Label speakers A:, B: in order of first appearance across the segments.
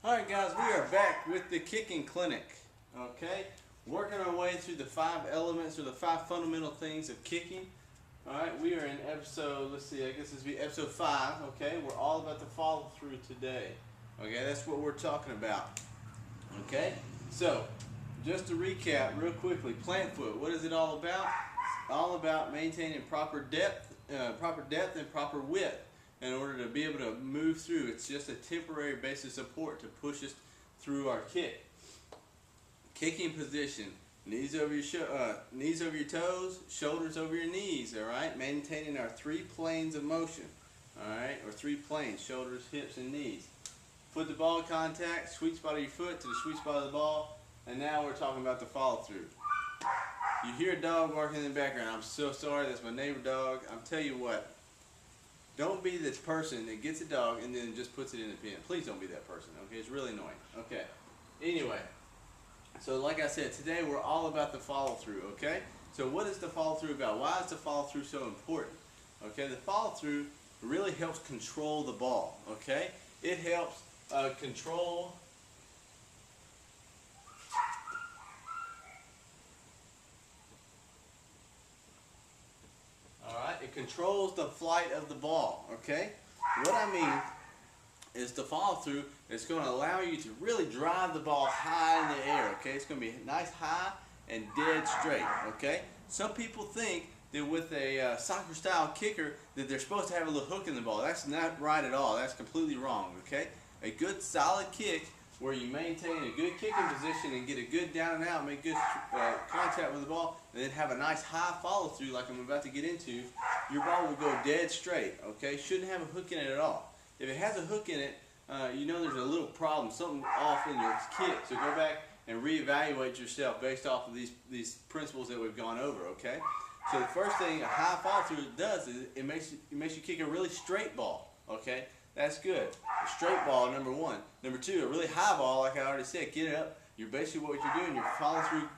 A: Alright guys, we are back with the kicking clinic, okay? Working our way through the 5 elements or the 5 fundamental things of kicking. Alright, we are in episode, let's see, I guess this will be episode 5, okay? We're all about the follow through today, okay? That's what we're talking about, okay? So, just to recap real quickly, plant foot, what is it all about? It's all about maintaining proper depth and proper width in order to be able to move through. It's just a temporary base of support to push us through our kick. Kicking position, knees over your toes, shoulders over your knees, all right? Maintaining our 3 planes of motion, all right? Or 3 planes, shoulders, hips, and knees. Foot to ball contact, sweet spot of your foot to the sweet spot of the ball, and now we're talking about the follow through. You hear a dog barking in the background. I'm so sorry, that's my neighbor dog. I'll tell you what, don't be this person that gets a dog and then just puts it in the pen. Please don't be that person, okay? It's really annoying. Okay. Anyway, so like I said, today we're all about the follow through, okay? So what is the follow through about? Why is the follow through so important? Okay, the follow through really helps control the ball, okay? It helps control it controls the flight of the ball, okay? What I mean is the follow through is going to allow you to really drive the ball high in the air, okay? It's going to be nice high and dead straight, okay? Some people think that with a soccer style kicker that they're supposed to have a little hook in the ball. That's not right at all. That's completely wrong, okay? A good solid kick where you maintain a good kicking position and get a good down and out, make good contact with the ball, and then have a nice high follow through like I'm about to get into, your ball will go dead straight, okay? Shouldn't have a hook in it at all. If it has a hook in it, you know there's a little problem, something off in your kick. So go back and reevaluate yourself based off of these principles that we've gone over, okay? So the first thing a high follow through does is it makes you kick a really straight ball, okay? That's good. A straight ball, number 1. Number 2, a really high ball, like I already said, get it up. You're basically what you're doing, your follow through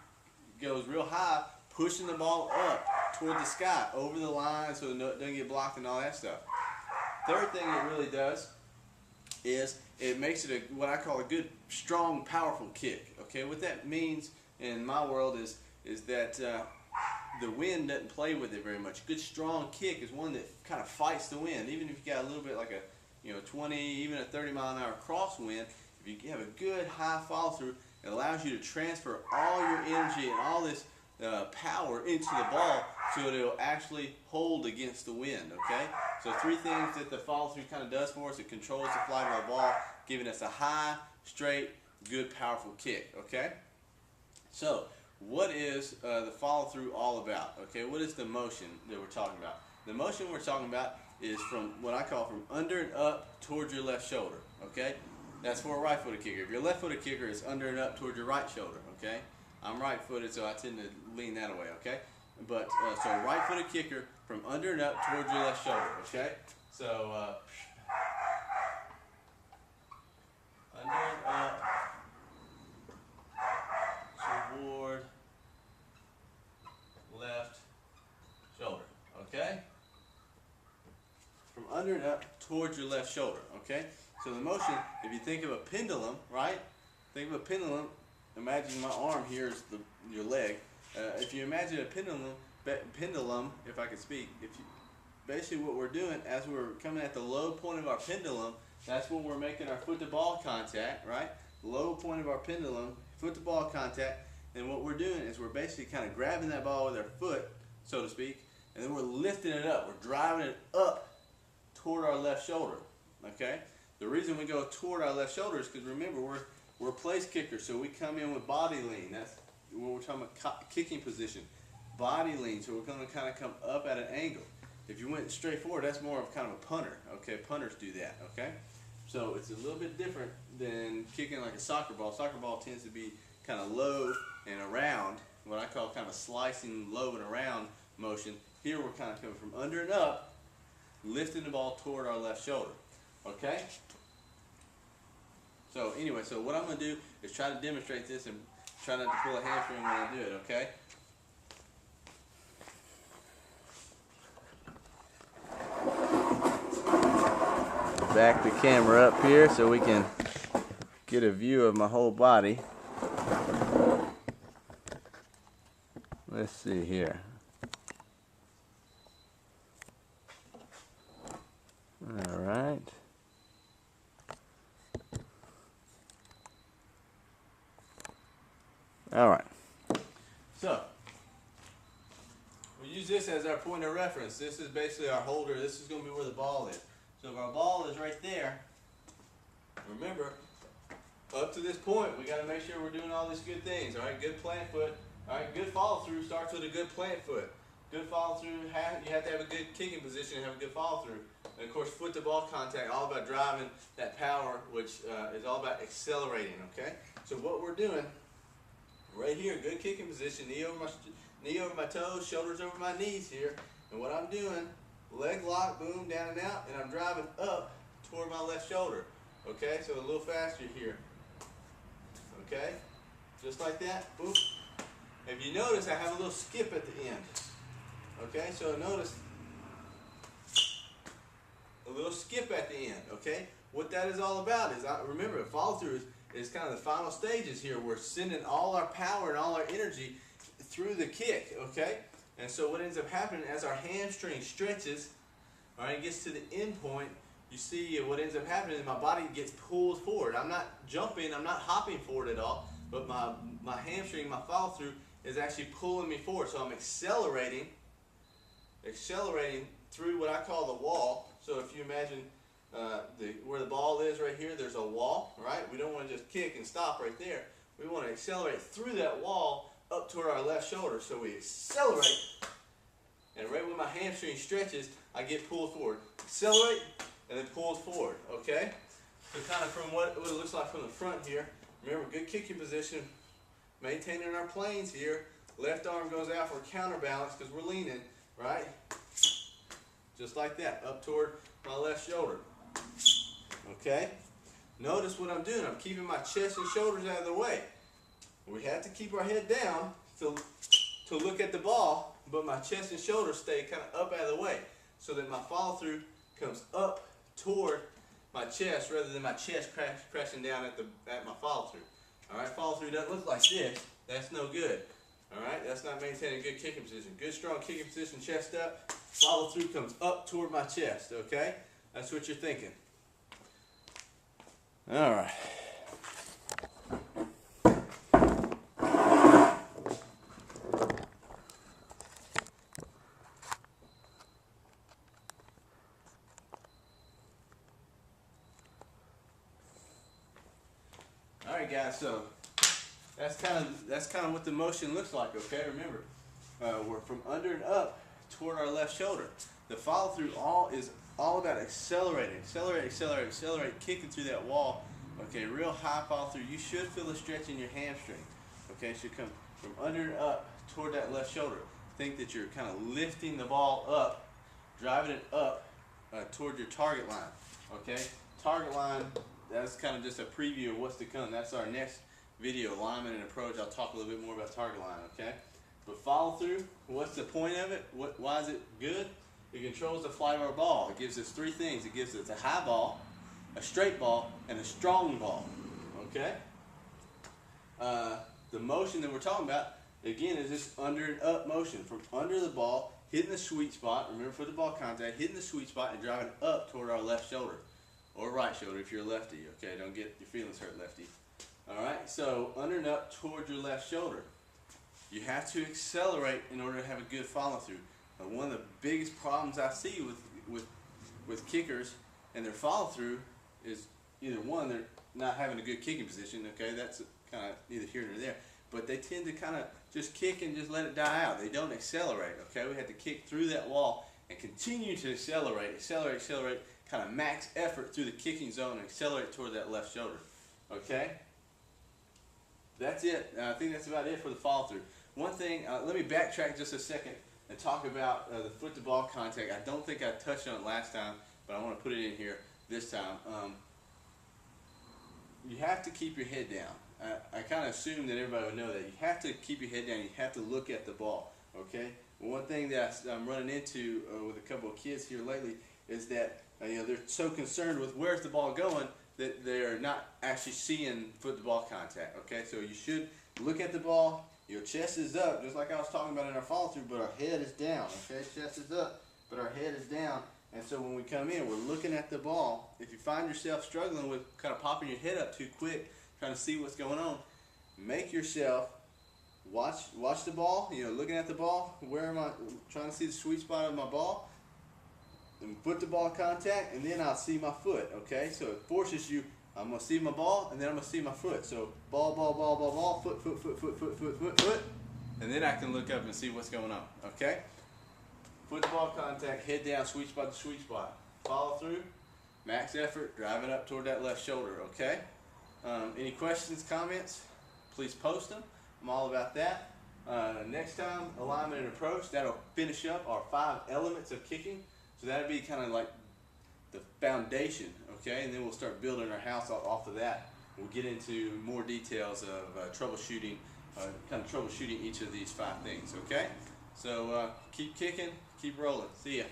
A: goes real high, pushing the ball up toward the sky, over the line so it doesn't get blocked and all that stuff. Third thing it really does is it makes it what I call a good, strong, powerful kick. Okay, what that means in my world is that the wind doesn't play with it very much. A good, strong kick is one that kind of fights the wind, even if you got a little bit like a 20, even a 30-mile-an-hour crosswind. If you have a good high follow through, it allows you to transfer all your energy and all this power into the ball so that it'll actually hold against the wind, okay? So 3 things that the follow through kind of does for us. It controls the flight of our ball, giving us a high, straight, good, powerful kick, okay? So what is the follow through all about? Okay, what is the motion that we're talking about? The motion we're talking about is from what I call from under and up towards your left shoulder, okay? That's for a right-footed kicker. If you're a left-footed kicker, it's under and up towards your right shoulder, okay? I'm right-footed, so I tend to lean that away, okay? But, so right-footed kicker from under and up towards your left shoulder, okay? So, under and up toward left shoulder, okay? From under and up towards your left shoulder, okay? So the motion, if you think of a pendulum, right? Think of a pendulum. Imagine my arm here is your leg. If you imagine a pendulum, if I could speak, basically what we're doing as we're coming at the low point of our pendulum, that's when we're making our foot to ball contact, right? Low point of our pendulum, foot to ball contact, and what we're doing is we're basically kind of grabbing that ball with our foot, so to speak, and then we're lifting it up. We're driving it up toward our left shoulder, okay? The reason we go toward our left shoulder is because remember we're place kickers, so we come in with body lean. That's when we're talking about kicking position. Body lean, so we're going to kind of come up at an angle. If you went straight forward, that's more of kind of a punter. Okay, punters do that. Okay, so it's a little bit different than kicking like a soccer ball. Soccer ball tends to be kind of low and around, what I call kind of slicing low and around motion. Here we're kind of coming from under and up, lifting the ball toward our left shoulder. Okay. So anyway, so what I'm going to do is try to demonstrate this and try not to pull a hamstring when I do it, okay? Back the camera up here so we can get a view of my whole body. Let's see here. All right. All right. So, we use this as our point of reference. This is basically our holder. This is going to be where the ball is. So if our ball is right there, remember, up to this point, we got to make sure we're doing all these good things. All right, good plant foot. All right, good follow through starts with a good plant foot. Good follow through, you have to have a good kicking position and have a good follow through. And of course, foot to ball contact, all about driving that power, which is all about accelerating. Okay. So what we're doing right here, good kicking position, knee over my toes, shoulders over my knees here. And what I'm doing, leg lock, boom, down and out, and I'm driving up toward my left shoulder. Okay, so a little faster here. Okay, just like that, boom. If you notice, I have a little skip at the end. Okay, so notice a little skip at the end. Okay, what that is all about is, remember, follow through is kind of the final stages here. We're sending all our power and all our energy through the kick. Okay, and so what ends up happening as our hamstring stretches, all right, gets to the end point, you see what ends up happening is my body gets pulled forward. I'm not jumping, I'm not hopping forward at all, but my hamstring, my follow through is actually pulling me forward. So I'm accelerating through what I call the wall. So if you imagine where the ball is right here, there's a wall, right? We don't want to just kick and stop right there. We want to accelerate through that wall up toward our left shoulder. So we accelerate, and right when my hamstring stretches, I get pulled forward. Accelerate, and then pulled forward, okay? So kind of from what it looks like from the front here, remember, good kicking position, maintaining our planes here. Left arm goes out for counterbalance because we're leaning, right? Just like that, up toward my left shoulder, okay? Notice what I'm doing. I'm keeping my chest and shoulders out of the way. We have to keep our head down to look at the ball, but my chest and shoulders stay kind of up out of the way so that my follow through comes up toward my chest rather than my chest crashing down at my follow through. All right, follow through doesn't look like this. That's no good. All right, that's not maintaining good kicking position. Good strong kicking position, chest up. Follow through comes up toward my chest. Okay, that's what you're thinking. All right. Alright guys, so that's kind of what the motion looks like, okay? Remember, we're from under and up toward our left shoulder. The follow through is all about accelerating, kicking through that wall. Okay, real high follow through. You should feel a stretch in your hamstring. Okay, it should come from under and up toward that left shoulder. Think that you're kind of lifting the ball up, driving it up toward your target line. Okay, target line. That's kind of just a preview of what's to come. That's our next video, alignment and approach. I'll talk a little bit more about target line, okay? But follow through, what's the point of it? Why is it good? It controls the flight of our ball. It gives us three things. It gives us a high ball, a straight ball, and a strong ball, okay? The motion that we're talking about, again, is this under and up motion. From under the ball, hitting the sweet spot, remember for the ball contact, hitting the sweet spot and driving up toward our left shoulder. Or right shoulder if you're a lefty, okay? Don't get your feelings hurt, lefty. All right, so under and up toward your left shoulder. You have to accelerate in order to have a good follow through. One of the biggest problems I see with kickers and their follow through is either one, they're not having a good kicking position, okay? That's kind of neither here nor there. But they tend to kind of just kick and just let it die out. They don't accelerate, okay? We have to kick through that wall and continue to accelerate, kind of max effort through the kicking zone and accelerate toward that left shoulder. Okay? That's it. I think that's about it for the follow through. One thing, let me backtrack just a second and talk about the foot to ball contact. I don't think I touched on it last time, but I want to put it in here this time. You have to keep your head down. I kind of assumed that everybody would know that. You have to keep your head down. You have to look at the ball. Okay? One thing that I'm running into with a couple of kids here lately is that they're so concerned with where's the ball going, that they're not actually seeing foot-to-ball contact. Okay, so you should look at the ball. Your chest is up, just like I was talking about in our follow-through, but our head is down. Okay, chest is up, but our head is down. And so when we come in, we're looking at the ball. If you find yourself struggling with kind of popping your head up too quick, trying to see what's going on, make yourself watch the ball. You know, looking at the ball. Where am I? Trying to see the sweet spot of my ball. And foot to ball contact, and then I'll see my foot. Okay, so it forces you. I'm gonna see my ball, and then I'm gonna see my foot. So ball, ball, ball, ball, ball, foot, foot, foot, foot, foot, foot, foot, foot, and then I can look up and see what's going on. Okay. Foot to ball contact, head down, sweet spot to sweet spot. Follow through, max effort, driving up toward that left shoulder, okay? Any questions, comments, please post them. I'm all about that. Next time, alignment and approach, that'll finish up our 5 elements of kicking. So that'll be kind of like the foundation, okay? And then we'll start building our house off of that. We'll get into more details of troubleshooting, kind of troubleshooting each of these 5 things, okay? So keep kicking. Keep rolling. See ya.